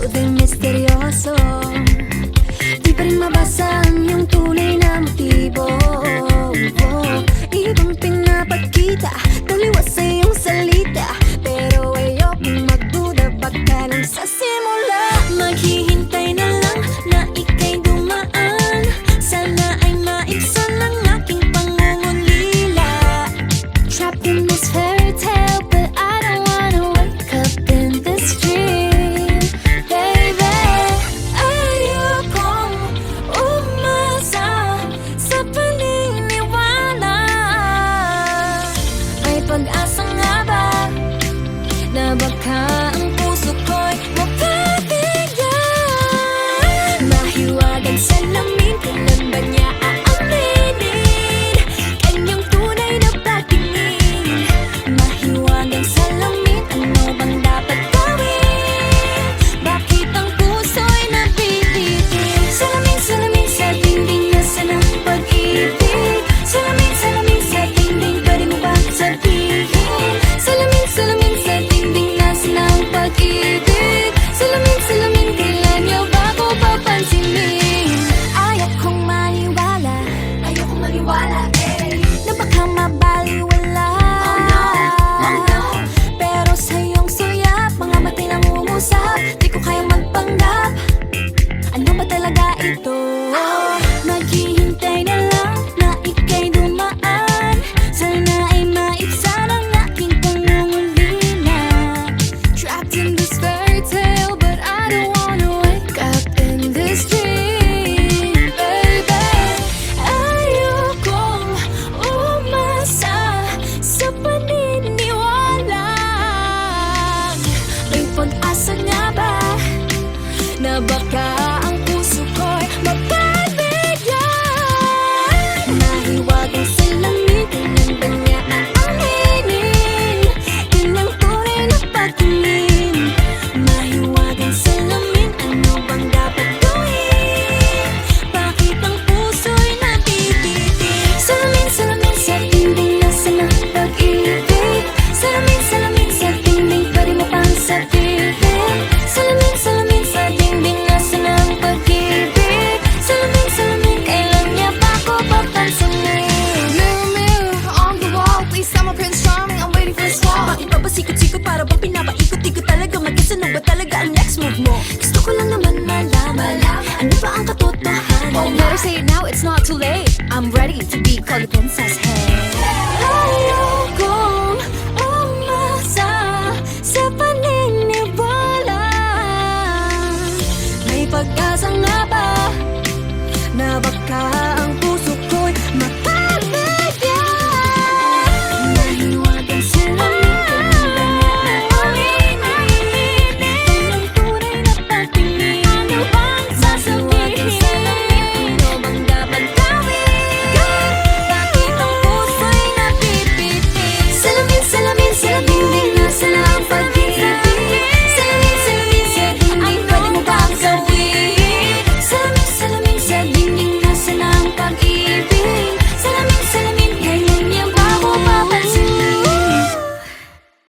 ikaw din misteryoso. Di pa rin mabasa ang iyong tunay na motibo. Ibang pinapakita, taliwas sa iyong salita, pero ayokong magduda baka lang sa simula. Maghihintay na lang na ika'y dumaan, sana ay maibsan ang aking pangungulila. Trapped in this fairy tale, but I don't wanna wake up in this dream, baby. Ayokong umasa sa paniniwala. May pag-asa nga ba na baka ang puso ko'y mapabigyan? Mahiwagang salamin, kailan ba niya aaminin kanyang tunay na patingin? Mahiwagang salamin, ano bang dapat gawin? Bakit ang puso'y nabibitin? Salamin, salamin sa dingding, nasa ng pag-ibig. Salamin, salamin sa dingding, pwede mo bang sabihin? Salamin, salamin sa dingding, nasa ng pag-ibig. Salamin, salamin, kailan niyo ba ko papansinin? Ayokong maniwala, na baka mabaliwala. Pero sa iyong suyap, mga matay nangungusap, di ko kayang magpanggap. Ano ba talaga ito? Maghihintay na lang na ika'y dumaan, sana ay maibsan ang aking pangungulila. Trapped in this fairy tale, but I don't wanna wake up in this dream, baby. Ayokong umasa sa paniniwala. May pag-asa nga ba na baka ang puso ko'y mapabigyan? Mahiwagang salamin, kailan ba niya aaminin kanyang tunay na patingin? Mahiwagang salamin, ano bang dapat gawin? Bakit ang puso'y nabibitin? Salamin, salamin sa dingding, nasa ng pag-ibig. Salamin, salamin sa dingding, pwede mo pang sabihin? Salamin, salamin sa dingding, nasa ng pag-ibig. Salamin, salamin, kailan niya ba ko papansinin? Mirror, mirror on the wall, please tell my Prince Charming I'm waiting for this fall. Bakit pa ba sikot-sikot, para bang pinapaikot-ikot talaga? Mag-isa, ano ba talaga ang next move mo? Gusto ko lang naman malaman, ano ba ang katotohanan? Oh, better say it now, it's not too late. I'm ready to be called the princess, hey.